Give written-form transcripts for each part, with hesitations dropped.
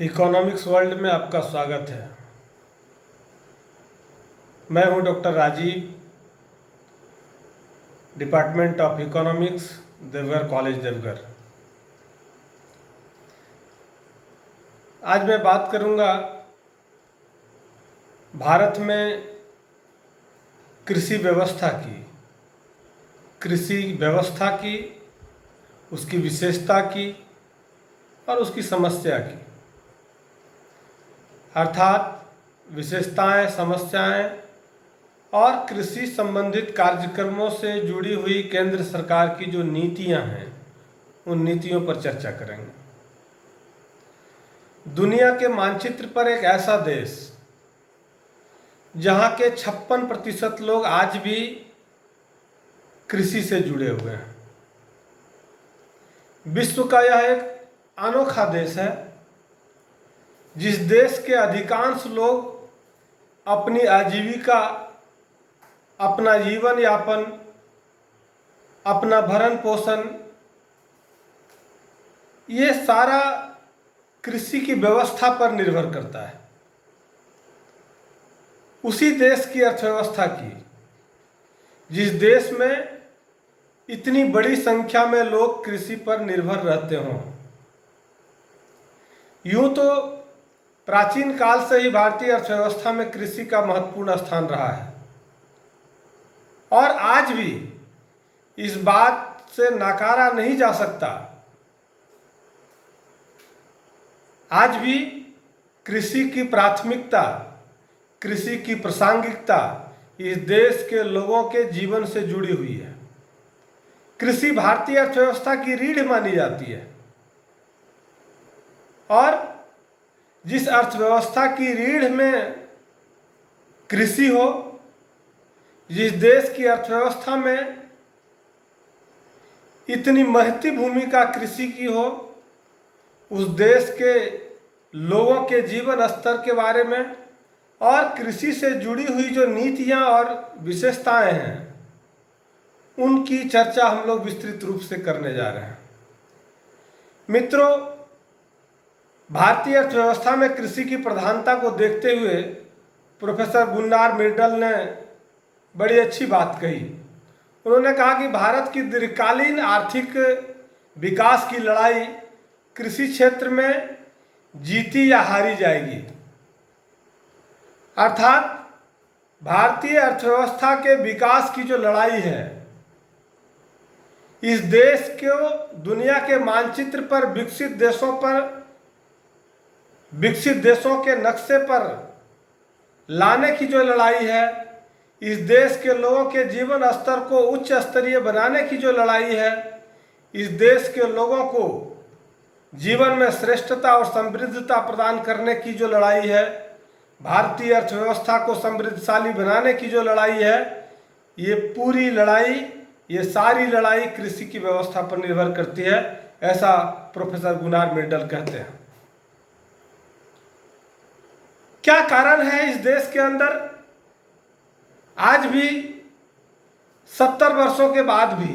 Economics world में आपका स्वागत है। मैं हूं doctor Rajiv, department of economics, Deoghar college Deoghar. आज मैं बात करूंगा भारत में कृषि व्यवस्था की, उसकी विशेषता की और उसकी समस्या की, अर्थात विशेषताएं, समस्याएं और कृषि संबंधित कार्यक्रमों से जुड़ी हुई केंद्र सरकार की जो नीतियां हैं, उन नीतियों पर चर्चा करेंगे। दुनिया के मानचित्र पर एक ऐसा देश जहां के 56% लोग आज भी कृषि से जुड़े हुए हैं। विश्व का यह एक अनोखा देश है जिस देश के अधिकांश लोग अपनी आजीविका, अपना जीवन यापन, अपना भरण पोषण, ये सारा कृषि की व्यवस्था पर निर्भर करता है। उसी देश की अर्थव्यवस्था की, जिस देश में इतनी बड़ी संख्या में लोग कृषि पर निर्भर रहते हों। यूं तो प्राचीन काल से ही भारतीय अर्थव्यवस्था में कृषि का महत्वपूर्ण स्थान रहा है और आज भी इस बात से नकारा नहीं जा सकता। आज भी कृषि की प्राथमिकता, कृषि की प्रासंगिकता इस देश के लोगों के जीवन से जुड़ी हुई है। कृषि भारतीय अर्थव्यवस्था की रीढ़ मानी जाती है और जिस अर्थव्यवस्था की रीढ़ में कृषि हो, जिस देश की अर्थव्यवस्था में इतनी महती भूमिका कृषि की हो, उस देश के लोगों के जीवन स्तर के बारे में और कृषि से जुड़ी हुई जो नीतियां और विशेषताएं हैं, उनकी चर्चा हम लोग विस्तृत रूप से करने जा रहे हैं। मित्रों, भारतीय अर्थव्यवस्था में कृषि की प्रधानता को देखते हुए प्रोफेसर गुन्नार मिर्डल ने बड़ी अच्छी बात कही। उन्होंने कहा कि भारत की दीर्घकालीन आर्थिक विकास की लड़ाई कृषि क्षेत्र में जीती या हारी जाएगी। अर्थात भारतीय अर्थव्यवस्था के विकास की जो लड़ाई है, इस देश को दुनिया के मानचित्र पर विकसित देशों के नक्शे पर लाने की जो लड़ाई है, इस देश के लोगों के जीवन स्तर को उच्च स्तरीय बनाने की जो लड़ाई है, इस देश के लोगों को जीवन में श्रेष्ठता और समृद्धता प्रदान करने की जो लड़ाई है, भारतीय अर्थव्यवस्था को समृद्धशाली बनाने की जो लड़ाई है, ये पूरी लड़ाई, ये सारी लड़ाई कृषि की व्यवस्था पर निर्भर करती है, ऐसा प्रोफेसर गुन्नार मिर्डल कहते हैं। क्या कारण है इस देश के अंदर आज भी 70 वर्षों के बाद भी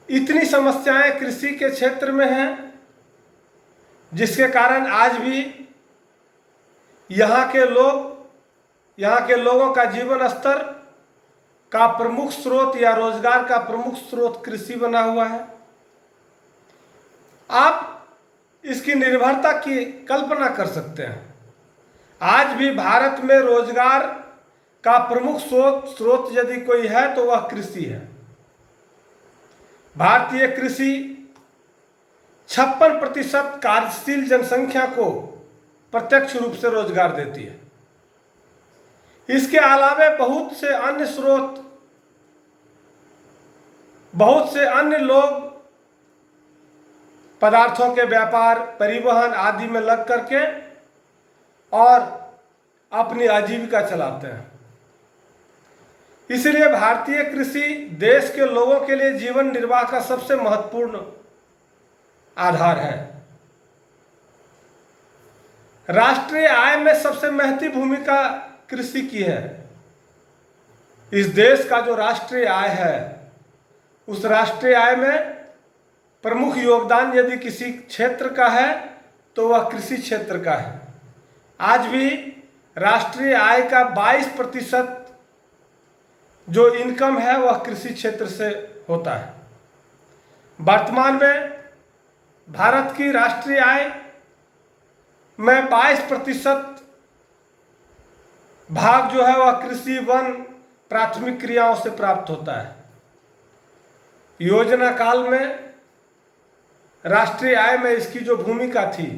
इतनी समस्याएं कृषि के क्षेत्र में हैं, जिसके कारण आज भी यहाँ के लोगों का जीवन स्तर का प्रमुख स्रोत या रोजगार का प्रमुख स्रोत कृषि बना हुआ है। आप इसकी निर्भरता की कल्पना कर सकते हैं। आज भी भारत में रोजगार का प्रमुख स्रोत यदि कोई है तो वह कृषि है। भारतीय कृषि 56% कार्यशील जनसंख्या को प्रत्यक्ष रूप से रोजगार देती है। इसके अलावा बहुत से अन्य लोग पदार्थों के व्यापार, परिवहन आदि में लग करके और अपनी आजीविका चलाते हैं। इसलिए भारतीय कृषि देश के लोगों के लिए जीवन निर्वाह का सबसे महत्वपूर्ण आधार है। राष्ट्रीय आय में सबसे महती भूमिका कृषि की है। इस देश का जो राष्ट्रीय आय है, उस राष्ट्रीय आय में प्रमुख योगदान यदि किसी क्षेत्र का है तो वह कृषि क्षेत्र का है। आज भी राष्ट्रीय आय का 22% जो इनकम है वह कृषि क्षेत्र से होता है। वर्तमान में भारत की राष्ट्रीय आय में 22% भाग जो है वह कृषि वन प्राथमिक क्रियाओं से प्राप्त होता है। योजना काल में राष्ट्रीय आय में इसकी जो भूमिका थी,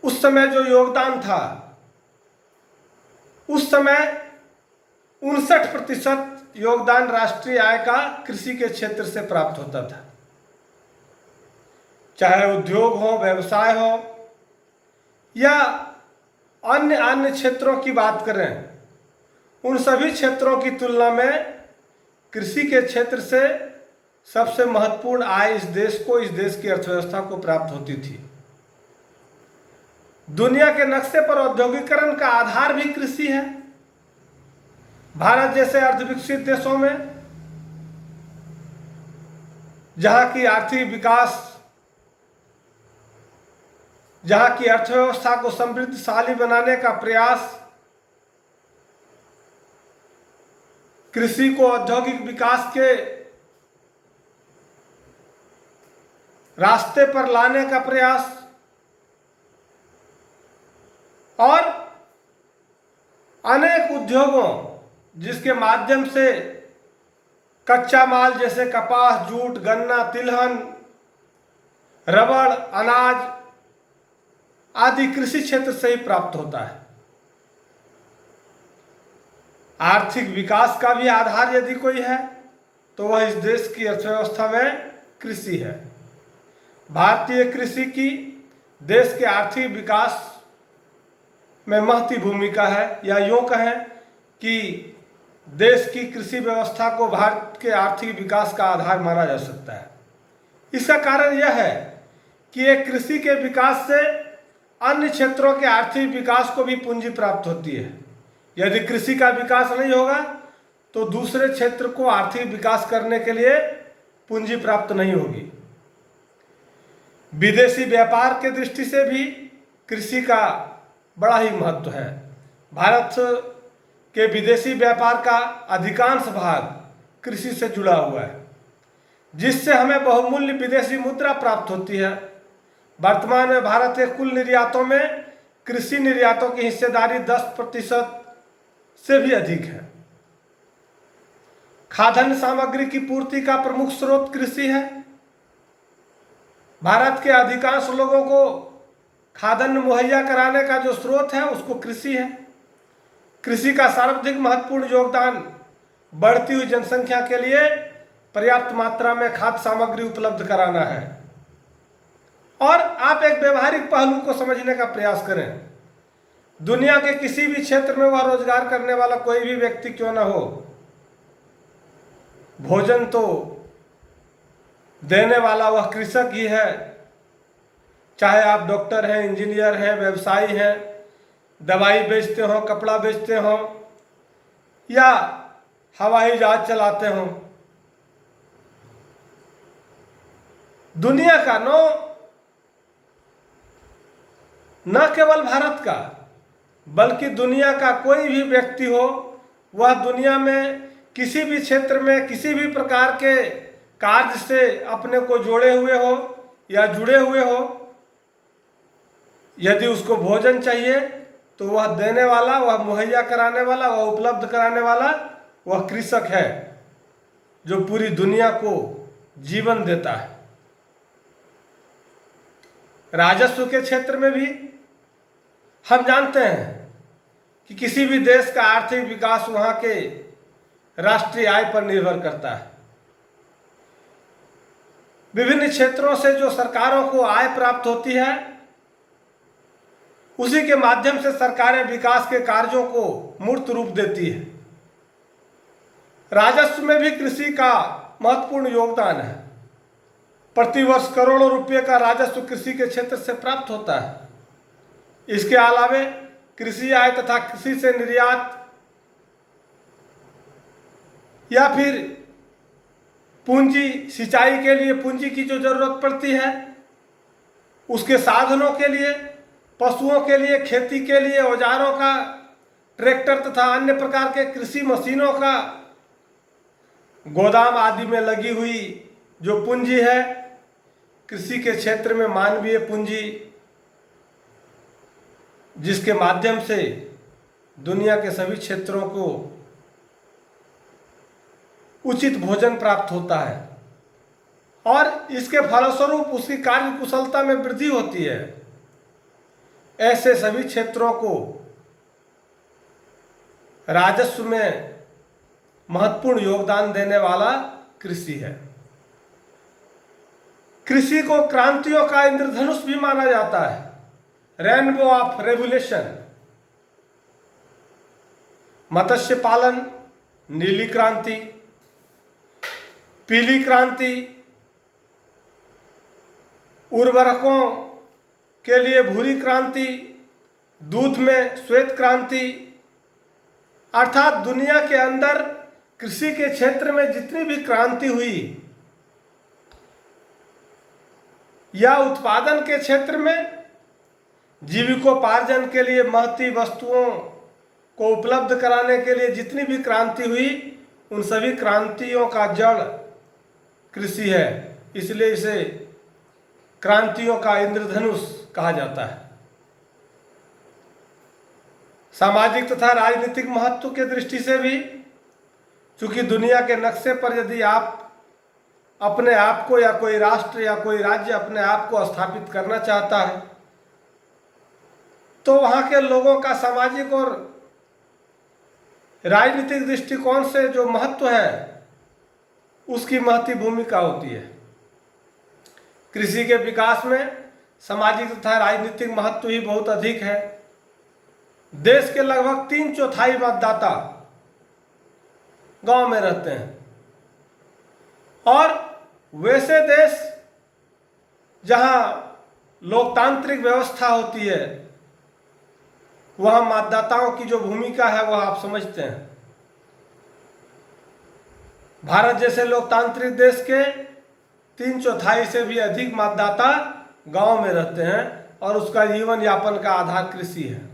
उस समय जो योगदान था, उस समय 59% योगदान राष्ट्रीय आय का कृषि के क्षेत्र से प्राप्त होता था। चाहे उद्योग हो, व्यवसाय हो या अन्य क्षेत्रों की बात करें, उन सभी क्षेत्रों की तुलना में कृषि के क्षेत्र से सबसे महत्वपूर्ण आय इस देश की अर्थव्यवस्था को प्राप्त होती थी। दुनिया के नक्शे पर औद्योगिकरण का आधार भी कृषि है। भारत जैसे अर्धविकसित देशों में जहां की आर्थिक विकास, जहां की अर्थव्यवस्था को समृद्धशाली बनाने का प्रयास, कृषि को औद्योगिक विकास के रास्ते पर लाने का प्रयास और अनेक उद्योगों जिसके माध्यम से कच्चा माल जैसे कपास, जूट, गन्ना, तिलहन, रबड़, अनाज आदि कृषि क्षेत्र से ही प्राप्त होता है। आर्थिक विकास का भी आधार यदि कोई है तो वह इस देश की अर्थव्यवस्था में कृषि है। भारतीय कृषि की देश के आर्थिक विकास में महती भूमिका है, या यूँ कहें कि देश की कृषि व्यवस्था को भारत के आर्थिक विकास का आधार माना जा सकता है। इसका कारण यह है कि एक कृषि के विकास से अन्य क्षेत्रों के आर्थिक विकास को भी पूंजी प्राप्त होती है। यदि कृषि का विकास नहीं होगा तो दूसरे क्षेत्र को आर्थिक विकास करने के लिए पूंजी प्राप्त नहीं होगी। विदेशी व्यापार के दृष्टि से भी कृषि का बड़ा ही महत्व है। भारत के विदेशी व्यापार का अधिकांश भाग कृषि से जुड़ा हुआ है, जिससे हमें बहुमूल्य विदेशी मुद्रा प्राप्त होती है। वर्तमान में भारत के कुल निर्यातों में कृषि निर्यातों की हिस्सेदारी 10% से भी अधिक है। खाद्यान्न सामग्री की पूर्ति का प्रमुख स्रोत कृषि है। भारत के अधिकांश लोगों को खाद्यान्न मुहैया कराने का जो स्रोत है उसको कृषि है। कृषि का सर्वाधिक महत्वपूर्ण योगदान बढ़ती हुई जनसंख्या के लिए पर्याप्त मात्रा में खाद्य सामग्री उपलब्ध कराना है। और आप एक व्यवहारिक पहलू को समझने का प्रयास करें। दुनिया के किसी भी क्षेत्र में वह रोजगार करने वाला कोई भी व्यक्ति क्यों न हो, भोजन तो देने वाला वह कृषक ही है। चाहे आप डॉक्टर हैं, इंजीनियर हैं, व्यवसायी हैं, दवाई बेचते हो, कपड़ा बेचते हो या हवाई जहाज चलाते हो। दुनिया का न केवल भारत का बल्कि दुनिया का कोई भी व्यक्ति हो, वह दुनिया में किसी भी क्षेत्र में किसी भी प्रकार के कार्य से अपने को जोड़े हुए हो या जुड़े हुए हो, यदि उसको भोजन चाहिए तो वह देने वाला, वह मुहैया कराने वाला, वह उपलब्ध कराने वाला वह कृषक है, जो पूरी दुनिया को जीवन देता है। राजस्व के क्षेत्र में भी हम जानते हैं कि किसी भी देश का आर्थिक विकास वहां के राष्ट्रीय आय पर निर्भर करता है। विभिन्न क्षेत्रों से जो सरकारों को आय प्राप्त होती है, उसी के माध्यम से सरकारें विकास के कार्यों को मूर्त रूप देती है। राजस्व में भी कृषि का महत्वपूर्ण योगदान है। प्रतिवर्ष करोड़ों रुपए का राजस्व कृषि के क्षेत्र से प्राप्त होता है। इसके अलावे कृषि आय तथा कृषि से निर्यात या फिर पूंजी, सिंचाई के लिए पूंजी की जो जरूरत पड़ती है, उसके साधनों के लिए, पशुओं के लिए, खेती के लिए औजारों का, ट्रैक्टर तथा अन्य प्रकार के कृषि मशीनों का, गोदाम आदि में लगी हुई जो पूंजी है, कृषि के क्षेत्र में मानवीय पूंजी, जिसके माध्यम से दुनिया के सभी क्षेत्रों को उचित भोजन प्राप्त होता है और इसके फलस्वरूप उसकी कार्य कुशलता में वृद्धि होती है। ऐसे सभी क्षेत्रों को राजस्व में महत्वपूर्ण योगदान देने वाला कृषि है। कृषि को क्रांतियों का इंद्रधनुष भी माना जाता है, रेनबो ऑफ रेवोल्यूशन। मत्स्य पालन नीली क्रांति, पीली क्रांति, उर्वरकों के लिए भूरी क्रांति, दूध में श्वेत क्रांति, अर्थात दुनिया के अंदर कृषि के क्षेत्र में जितनी भी क्रांति हुई या उत्पादन के क्षेत्र में जीविकोपार्जन के लिए महती वस्तुओं को उपलब्ध कराने के लिए जितनी भी क्रांति हुई, उन सभी क्रांतियों का जड़ कृषि है। इसलिए इसे क्रांतियों का इंद्रधनुष कहा जाता है। सामाजिक तथा राजनीतिक महत्व के दृष्टि से भी, चूंकि दुनिया के नक्शे पर यदि आप अपने आप को या कोई राष्ट्र या कोई राज्य अपने आप को स्थापित करना चाहता है, तो वहाँ के लोगों का सामाजिक और राजनीतिक दृष्टिकोण से जो महत्व है, उसकी महती भूमिका होती है। कृषि के विकास में सामाजिक तथा राजनीतिक महत्व ही बहुत अधिक है। देश के लगभग 3/4 मतदाता गांव में रहते हैं और वैसे देश जहां लोकतांत्रिक व्यवस्था होती है, वहां मतदाताओं की जो भूमिका है वह आप समझते हैं। भारत जैसे लोकतांत्रिक देश के 3/4 से भी अधिक मतदाता गांव में रहते हैं और उसका जीवन यापन का आधार कृषि है।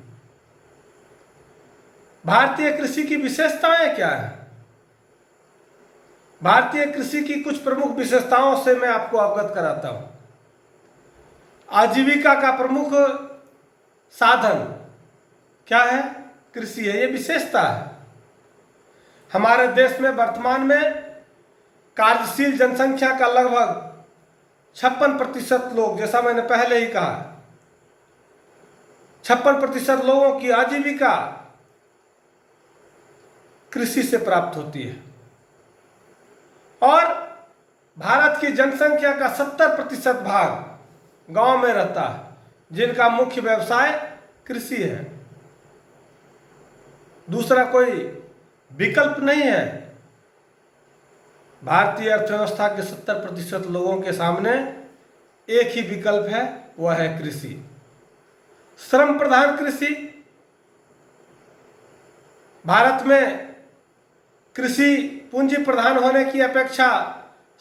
भारतीय कृषि की विशेषताएं क्या है? भारतीय कृषि की कुछ प्रमुख विशेषताओं से मैं आपको अवगत कराता हूं। आजीविका का प्रमुख साधन क्या है? कृषि है, ये विशेषता है। हमारे देश में वर्तमान में कार्यशील जनसंख्या का लगभग 56% लोग, जैसा मैंने पहले ही कहा, 56% लोगों की आजीविका कृषि से प्राप्त होती है और भारत की जनसंख्या का 70% भाग गांव में रहता है, जिनका मुख्य व्यवसाय कृषि है। दूसरा कोई विकल्प नहीं है। भारतीय अर्थव्यवस्था के 70% लोगों के सामने एक ही विकल्प है, वह है कृषि। श्रम प्रधान कृषि। भारत में कृषि पूंजी प्रधान होने की अपेक्षा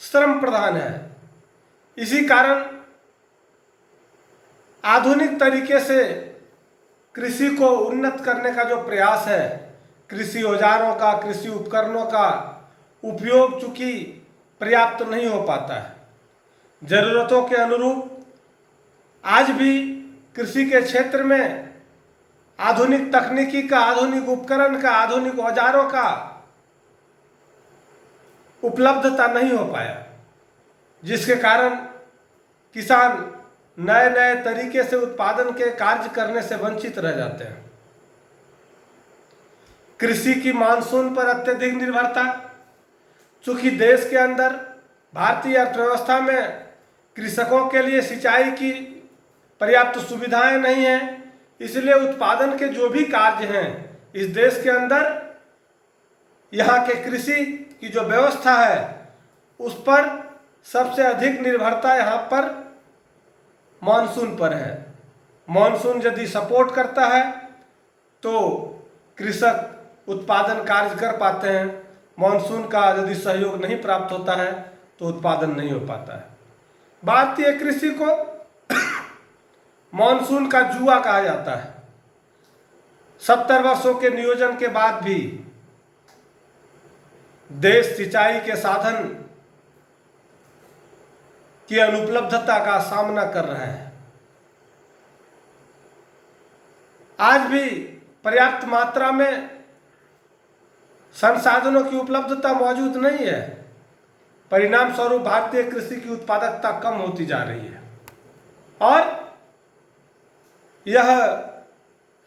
श्रम प्रधान है। इसी कारण आधुनिक तरीके से कृषि को उन्नत करने का जो प्रयास है, कृषि औजारों का, कृषि उपकरणों का उपयोग चूंकि पर्याप्त नहीं हो पाता है, जरूरतों के अनुरूप आज भी कृषि के क्षेत्र में आधुनिक तकनीकी का, आधुनिक उपकरण का, आधुनिक औजारों का उपलब्धता नहीं हो पाया, जिसके कारण किसान नए नए तरीके से उत्पादन के कार्य करने से वंचित रह जाते हैं। कृषि की मानसून पर अत्यधिक निर्भरता। चूंकि देश के अंदर भारतीय अर्थव्यवस्था में कृषकों के लिए सिंचाई की पर्याप्त सुविधाएं नहीं हैं, इसलिए उत्पादन के जो भी कार्य हैं इस देश के अंदर, यहाँ के कृषि की जो व्यवस्था है उस पर सबसे अधिक निर्भरता यहाँ पर मानसून पर है। मानसून यदि सपोर्ट करता है तो कृषक उत्पादन कार्य कर पाते हैं। मानसून का यदि सहयोग नहीं प्राप्त होता है तो उत्पादन नहीं हो पाता है। भारतीय कृषि को मॉनसून का जुआ कहा जाता है। 70 वर्षों के नियोजन के बाद भी देश सिंचाई के साधन की अनुपलब्धता का सामना कर रहा है। आज भी पर्याप्त मात्रा में संसाधनों की उपलब्धता मौजूद नहीं है। परिणाम स्वरूप भारतीय कृषि की उत्पादकता कम होती जा रही है और यह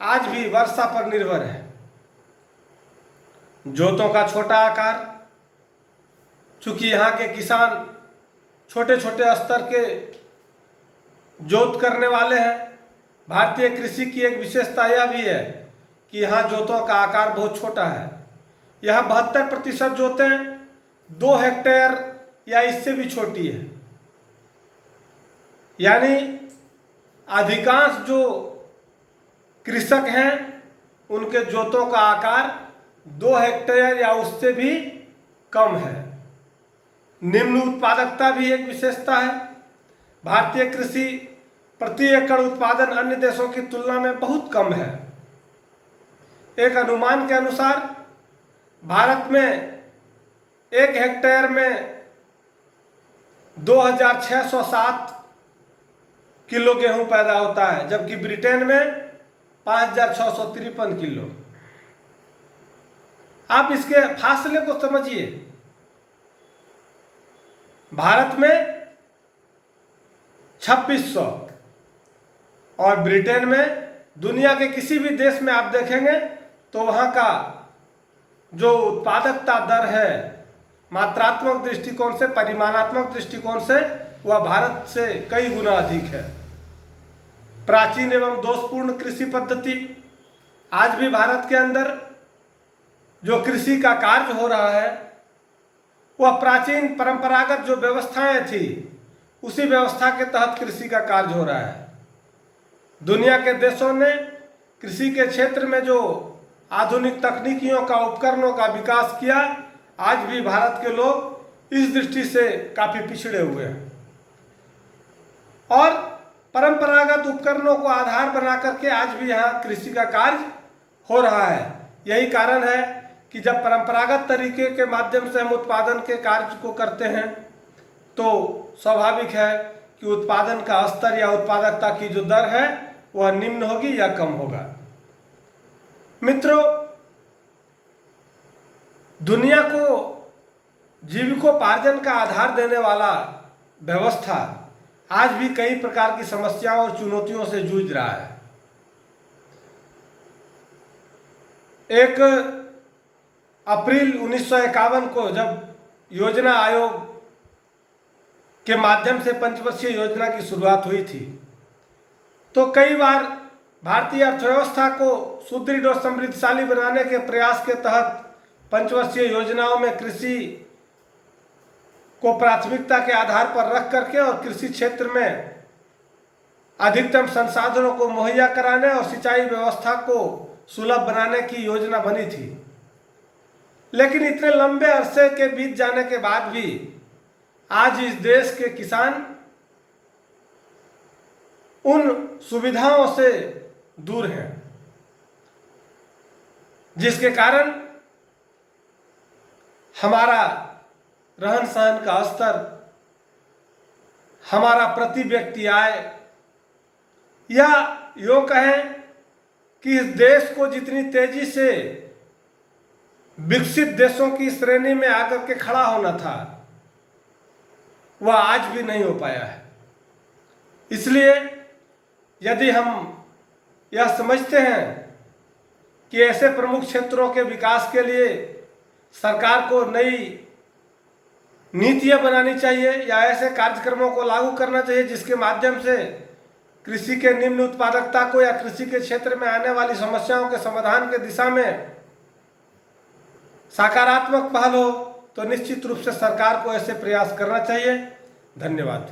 आज भी वर्षा पर निर्भर है। जोतों का छोटा आकार, चूंकि यहाँ के किसान छोटे छोटे स्तर के जोत करने वाले हैं। भारतीय कृषि की एक विशेषता यह भी है कि यहाँ जोतों का आकार बहुत छोटा है। यहाँ 72% जोतें 2 हेक्टेयर या इससे भी छोटी है। यानी अधिकांश जो कृषक हैं उनके जोतों का आकार 2 हेक्टेयर या उससे भी कम है। निम्न उत्पादकता भी एक विशेषता है। भारतीय कृषि प्रति एकड़ उत्पादन अन्य देशों की तुलना में बहुत कम है। एक अनुमान के अनुसार भारत में 1 हेक्टेयर में 2607 किलो गेहूं पैदा होता है, जबकि ब्रिटेन में 5653 किलो। आप इसके फासले को समझिए। भारत में 2600 और ब्रिटेन में, दुनिया के किसी भी देश में आप देखेंगे तो वहाँ का जो उत्पादकता दर है मात्रात्मक दृष्टिकोण से, परिमाणात्मक दृष्टिकोण से, वह भारत से कई गुना अधिक है। प्राचीन एवं दोषपूर्ण कृषि पद्धति, आज भी भारत के अंदर जो कृषि का कार्य हो रहा है वह प्राचीन परंपरागत जो व्यवस्थाएं थी उसी व्यवस्था के तहत कृषि का कार्य हो रहा है। दुनिया के देशों ने कृषि के क्षेत्र में जो आधुनिक तकनीकियों का, उपकरणों का विकास किया, आज भी भारत के लोग इस दृष्टि से काफी पिछड़े हुए हैं और परंपरागत उपकरणों को आधार बना करके आज भी यहाँ कृषि का कार्य हो रहा है। यही कारण है कि जब परंपरागत तरीके के माध्यम से हम उत्पादन के कार्य को करते हैं तो स्वाभाविक है कि उत्पादन का स्तर या उत्पादकता की जो दर है वह निम्न होगी या कम होगा। मित्रों, दुनिया को जीविकोपार्जन का आधार देने वाला व्यवस्था आज भी कई प्रकार की समस्याओं और चुनौतियों से जूझ रहा है। एक अप्रैल 1951 को जब योजना आयोग के माध्यम से पंचवर्षीय योजना की शुरुआत हुई थी तो कई बार भारतीय अर्थव्यवस्था को सुदृढ़ और समृद्धशाली बनाने के प्रयास के तहत पंचवर्षीय योजनाओं में कृषि को प्राथमिकता के आधार पर रख करके और कृषि क्षेत्र में अधिकतम संसाधनों को मुहैया कराने और सिंचाई व्यवस्था को सुलभ बनाने की योजना बनी थी। लेकिन इतने लंबे अरसे के बीत जाने के बाद भी आज इस देश के किसान उन सुविधाओं से दूर हैं, जिसके कारण हमारा रहन सहन का स्तर, हमारा प्रति व्यक्ति आय, या यूं कहें कि इस देश को जितनी तेजी से विकसित देशों की श्रेणी में आकर के खड़ा होना था वह आज भी नहीं हो पाया है। इसलिए यदि हम यह समझते हैं कि ऐसे प्रमुख क्षेत्रों के विकास के लिए सरकार को नई नीतियां बनानी चाहिए या ऐसे कार्यक्रमों को लागू करना चाहिए जिसके माध्यम से कृषि के निम्न उत्पादकता को या कृषि के क्षेत्र में आने वाली समस्याओं के समाधान के दिशा में सकारात्मक पहल हो, तो निश्चित रूप से सरकार को ऐसे प्रयास करना चाहिए। धन्यवाद।